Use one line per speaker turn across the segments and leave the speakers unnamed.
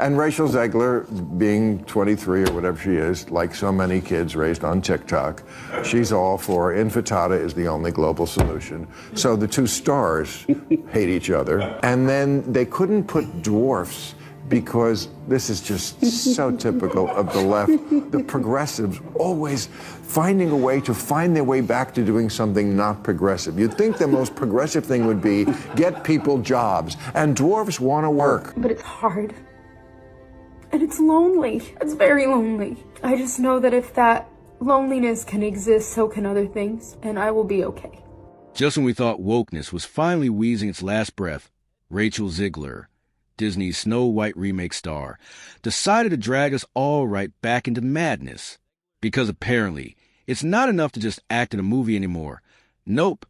And Rachel Zegler, being 23 or whatever she is, like so many kids raised on TikTok, she's all for infantada is the only global solution. So the two stars hate each other. And then they couldn't put dwarfs because this is just so typical of the left. The progressives always finding a way to find their way back to doing something not progressive. You'd think the most progressive thing would be get people jobs, and dwarfs want to work.
But it's hard. And it's lonely. It's very lonely. I just know that if that loneliness can exist, so can other things, and I will be okay.
Just when we thought wokeness was finally wheezing its last breath, Rachel Zegler, Disney's Snow White remake star, decided to drag us all right back into madness. Because apparently, it's not enough to just act in a movie anymore. Nope.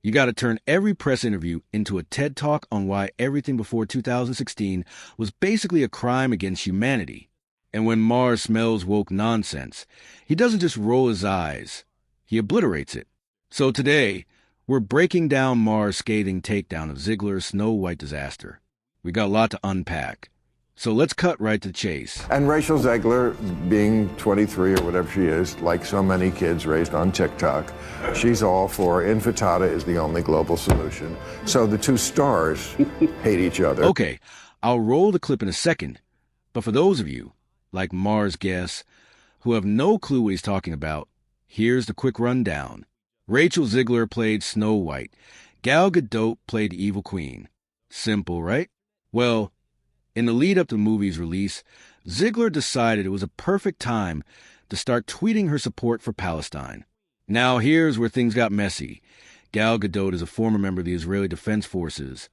You gotta turn every press interview into a TED Talk on why everything before 2016 was basically a crime against humanity. And when Maher smells woke nonsense, he doesn't just roll his eyes, he obliterates it. So today, we're breaking down Maher's scathing takedown of Zegler's Snow White disaster. We got a lot to unpack. So let's cut right to the chase.
And Rachel Zegler, being 23 or whatever she is, like so many kids raised on TikTok, she's all for infantada is the only global solution. So the two stars hate each other.
Okay, I'll roll the clip in a second. But for those of you, like Maher's guests, who have no clue what he's talking about, here's the quick rundown. Rachel Zegler played Snow White. Gal Gadot played the Evil Queen. Simple, right? Well, in the lead up to the movie's release, Zegler decided it was a perfect time to start tweeting her support for Palestine. Now here's where things got messy. Gal Gadot is a former member of the Israeli Defense Forces.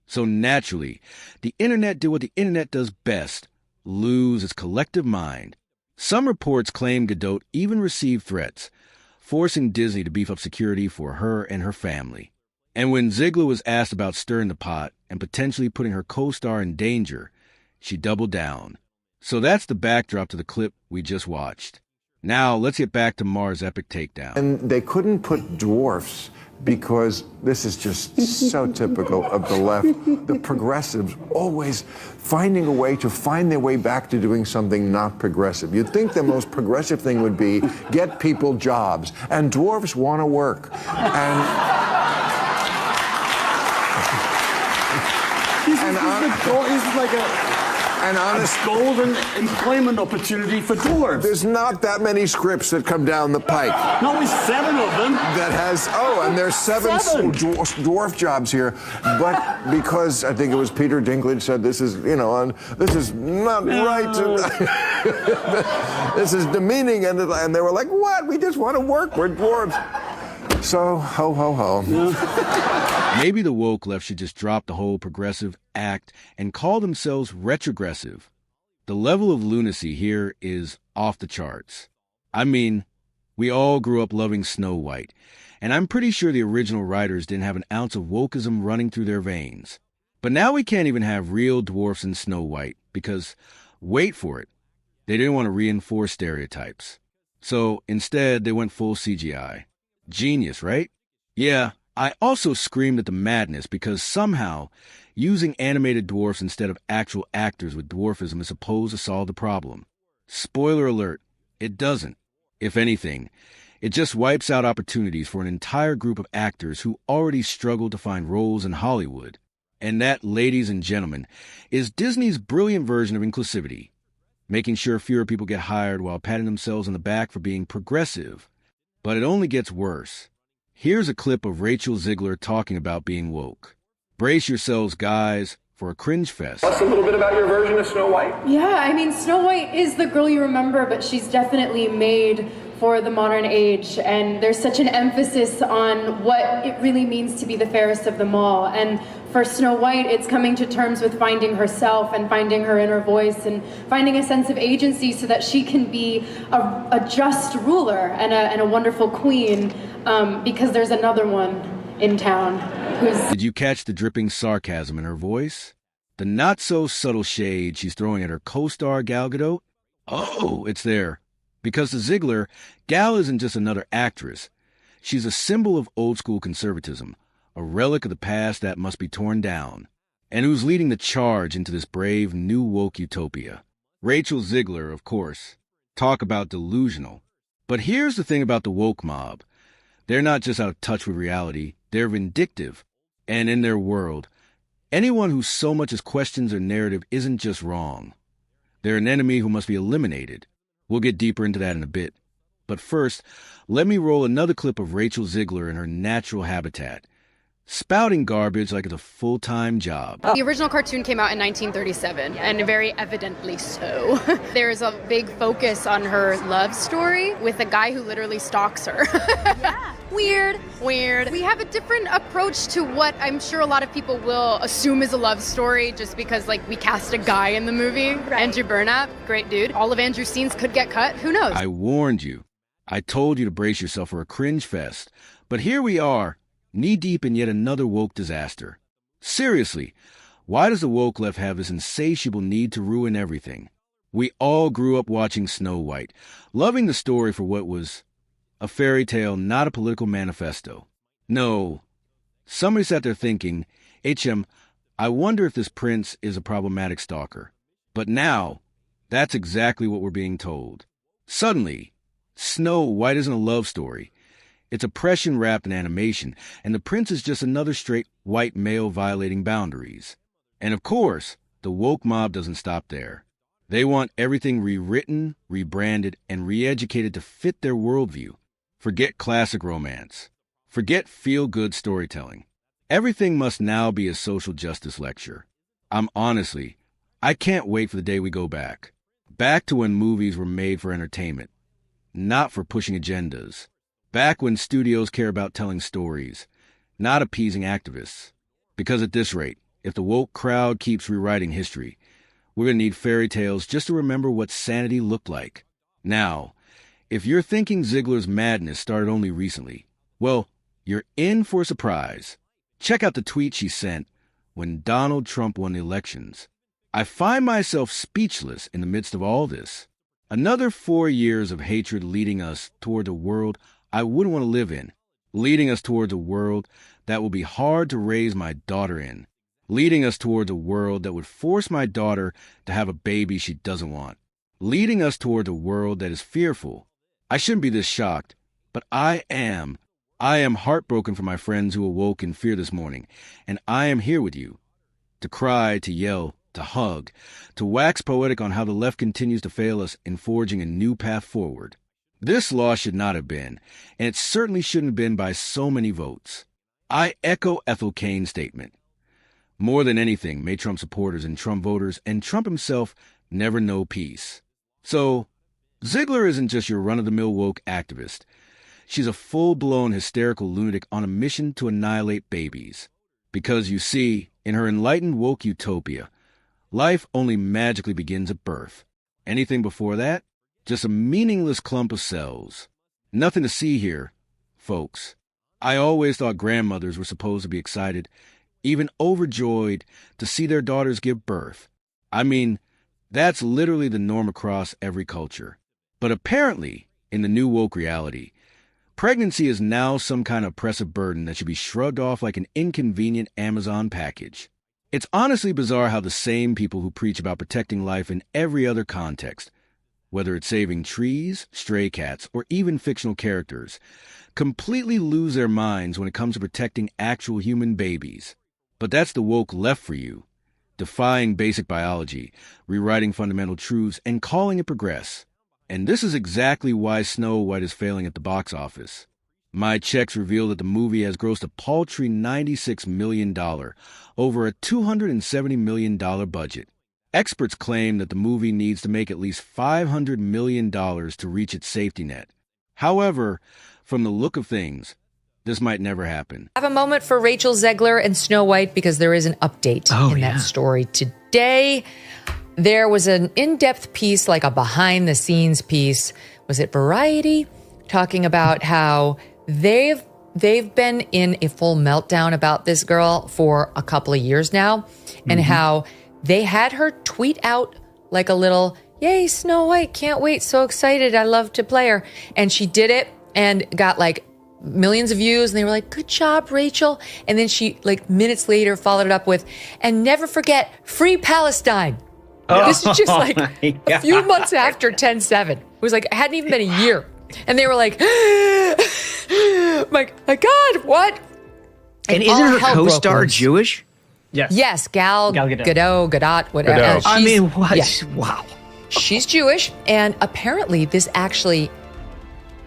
So naturally, the internet did what the internet does best, lose its collective mind. Some reports claim Gadot even received threats, forcing Disney to beef up security for her and her family. And when Zegler was asked about stirring the pot and potentially putting her co-star in danger, she doubled down. So that's the backdrop to the clip we just watched. Now let's get back to Maher's epic takedown.
And they couldn't put dwarfs because this is just so typical of the left. The progressives always finding a way to find their way back to doing something not progressive. You'd think the most progressive thing would be get people jobs, and dwarfs want to work.
This is like a golden employment opportunity for dwarves.
There's not that many scripts that come down the pike.
No, only 7 of them.
That has, and there's seven dwarf jobs here. But because I think it was Peter Dinklage said this is, this is not right. This is demeaning. And they were like, what? We just want to work. We're dwarves. So, ho, ho, ho.
Maybe the woke left should just drop the whole progressive act and call themselves retrogressive. The level of lunacy here is off the charts. I mean, we all grew up loving Snow White, and I'm pretty sure the original writers didn't have an ounce of wokeism running through their veins. But now we can't even have real dwarfs in Snow White because, wait for it, they didn't want to reinforce stereotypes. So instead, they went full CGI. Genius, right? Yeah, I also screamed at the madness because somehow using animated dwarfs instead of actual actors with dwarfism is supposed to solve the problem. Spoiler alert, it doesn't. If anything, it just wipes out opportunities for an entire group of actors who already struggle to find roles in Hollywood. And that, ladies and gentlemen, is Disney's brilliant version of inclusivity, making sure fewer people get hired while patting themselves on the back for being progressive. But it only gets worse. Here's a clip of Rachel Zegler talking about being woke. Brace yourselves, guys, for a cringe fest.
Tell us a little bit about your version of Snow White.
Yeah, I mean, Snow White is the girl you remember, but she's definitely made for the modern age, and there's such an emphasis on what it really means to be the fairest of them all. And for Snow White, it's coming to terms with finding herself and finding her inner voice and finding a sense of agency so that she can be a just ruler and a wonderful queen, because there's another one in town who's...
Did you catch the dripping sarcasm in her voice? The not-so-subtle shade she's throwing at her co-star Gal Gadot? Oh, it's there. Because to Zegler, Gal isn't just another actress. She's a symbol of old-school conservatism, a relic of the past that must be torn down. and who's leading the charge into this brave new woke utopia. Rachel Zegler, of course. Talk about delusional. But here's the thing about the woke mob. They're not just out of touch with reality, they're vindictive. And in their world, anyone who so much as questions their narrative isn't just wrong. They're an enemy who must be eliminated. We'll get deeper into that in a bit. But first, let me roll another clip of Rachel Zegler in her natural habitat, spouting garbage like it's a full-time job.
The original cartoon came out in 1937, and very evidently so. There's a big focus on her love story with a guy who literally stalks her. Yeah. Weird. We have a different approach to what I'm sure a lot of people will assume is a love story just because, like, we cast a guy in the movie. Right. Andrew Burnap, great dude. All of Andrew's scenes could get cut. Who knows?
I warned you. I told you to brace yourself for a cringe fest. But here we are, knee-deep in yet another woke disaster. Seriously, why does the woke left have this insatiable need to ruin everything? We all grew up watching Snow White, loving the story for what was a fairy tale, not a political manifesto. No. Somebody sat there thinking, I wonder if this prince is a problematic stalker. But now, that's exactly what we're being told. Suddenly, Snow White isn't a love story. It's oppression wrapped in animation, and the prince is just another straight white male violating boundaries. And of course, the woke mob doesn't stop there. They want everything rewritten, rebranded, and re-educated to fit their worldview. Forget classic romance. Forget feel-good storytelling. Everything must now be a social justice lecture. I can't wait for the day we go back. Back to when movies were made for entertainment, not for pushing agendas. Back when studios care about telling stories, not appeasing activists. Because at this rate, if the woke crowd keeps rewriting history, we're going to need fairy tales just to remember what sanity looked like. Now, if you're thinking Zegler's madness started only recently, well, you're in for a surprise. Check out the tweet she sent when Donald Trump won the elections. I find myself speechless in the midst of all this. Another 4 years of hatred leading us toward a world I wouldn't want to live in, leading us towards a world that will be hard to raise my daughter in, leading us towards a world that would force my daughter to have a baby she doesn't want, leading us towards a world that is fearful. I shouldn't be this shocked, but I am. I am heartbroken for my friends who awoke in fear this morning, and I am here with you. To cry, to yell, to hug, to wax poetic on how the left continues to fail us in forging a new path forward. This law should not have been, and it certainly shouldn't have been by so many votes. I echo Ethel Cain's statement. More than anything, may Trump supporters and Trump voters and Trump himself never know peace. So, Zegler isn't just your run-of-the-mill woke activist. She's a full-blown hysterical lunatic on a mission to annihilate babies. Because, you see, in her enlightened woke utopia, life only magically begins at birth. Anything before that? Just a meaningless clump of cells. Nothing to see here, folks. I always thought grandmothers were supposed to be excited, even overjoyed, to see their daughters give birth. I mean, that's literally the norm across every culture. But apparently, in the new woke reality, pregnancy is now some kind of oppressive burden that should be shrugged off like an inconvenient Amazon package. It's honestly bizarre how the same people who preach about protecting life in every other context, whether it's saving trees, stray cats, or even fictional characters, completely lose their minds when it comes to protecting actual human babies. But that's the woke left for you, defying basic biology, rewriting fundamental truths, and calling it progress. And this is exactly why Snow White is failing at the box office. My checks reveal that the movie has grossed a paltry $96 million, over a $270 million budget. Experts claim that the movie needs to make at least $500 million to reach its safety net. However, from the look of things, this might never happen.
I have a moment for Rachel Zegler and Snow White because there is an update in that story today. There was an in-depth piece, like a behind-the-scenes piece. Was it Variety? Talking about how they've been in a full meltdown about this girl for a couple of years now, and how they had her tweet out like a little, "Yay, Snow White, can't wait, so excited, I love to play her." And she did it and got like millions of views, and they were like, good job, Rachel. And then she, like, minutes later followed it up with, and never forget, free Palestine. This is just like a few months after 10/7. It was like, it hadn't even been a year. And they were like, my God, what?
And isn't her co-star Jewish?
Yes, Gal
Gadot.
Gadot, whatever.
Gadot.
I mean, what?
Yeah.
Wow.
She's Jewish, and apparently this actually,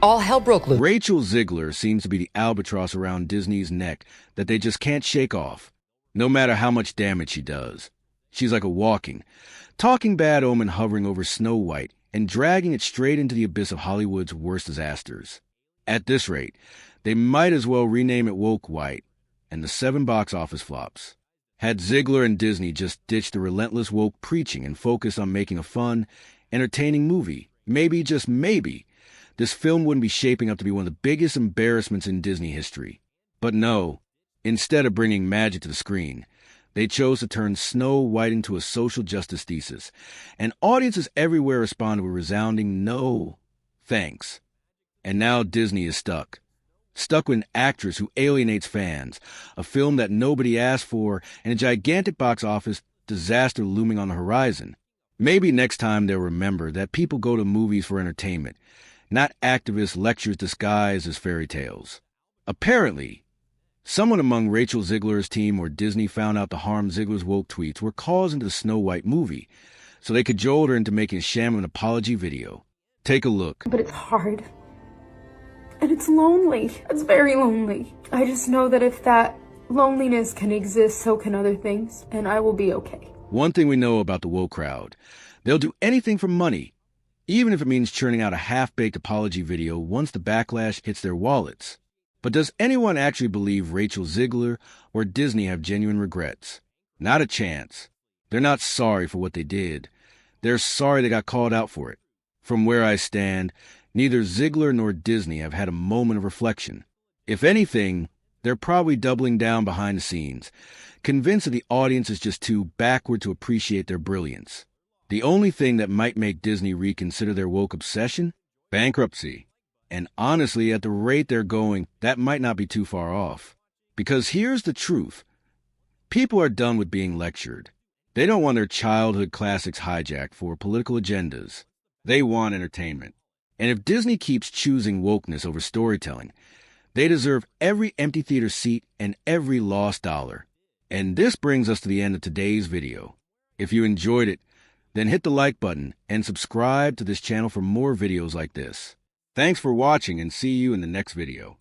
all hell broke loose.
Rachel Zegler seems to be the albatross around Disney's neck that they just can't shake off, no matter how much damage she does. She's like a talking bad omen hovering over Snow White and dragging it straight into the abyss of Hollywood's worst disasters. At this rate, they might as well rename it Woke White and the 7 box office flops. Had Zegler and Disney just ditched the relentless woke preaching and focused on making a fun, entertaining movie, maybe, just maybe, this film wouldn't be shaping up to be one of the biggest embarrassments in Disney history. But no, instead of bringing magic to the screen, they chose to turn Snow White into a social justice thesis, and audiences everywhere responded with resounding no, thanks. And now Disney is stuck with an actress who alienates fans, a film that nobody asked for, and a gigantic box office disaster looming on the horizon. Maybe next time they'll remember that people go to movies for entertainment, not activist lectures disguised as fairy tales. Apparently, someone among Rachel Zegler's team or Disney found out the harm Zegler's woke tweets were causing to the Snow White movie, so they cajoled her into making a sham of an apology video. Take a look.
But it's hard. And it's lonely. It's very lonely. I just know that if that loneliness can exist, so can other things, and I will be okay.
One thing we know about the woke crowd, they'll do anything for money, even if it means churning out a half-baked apology video once the backlash hits their wallets. But does anyone actually believe Rachel Zegler or Disney have genuine regrets? Not a chance. They're not sorry for what they did. They're sorry they got called out for it. From where I stand, neither Zegler nor Disney have had a moment of reflection. If anything, they're probably doubling down behind the scenes, convinced that the audience is just too backward to appreciate their brilliance. The only thing that might make Disney reconsider their woke obsession? Bankruptcy. And honestly, at the rate they're going, that might not be too far off. Because here's the truth. People are done with being lectured. They don't want their childhood classics hijacked for political agendas. They want entertainment. And if Disney keeps choosing wokeness over storytelling, they deserve every empty theater seat and every lost dollar. And this brings us to the end of today's video. If you enjoyed it, then hit the like button and subscribe to this channel for more videos like this. Thanks for watching and see you in the next video.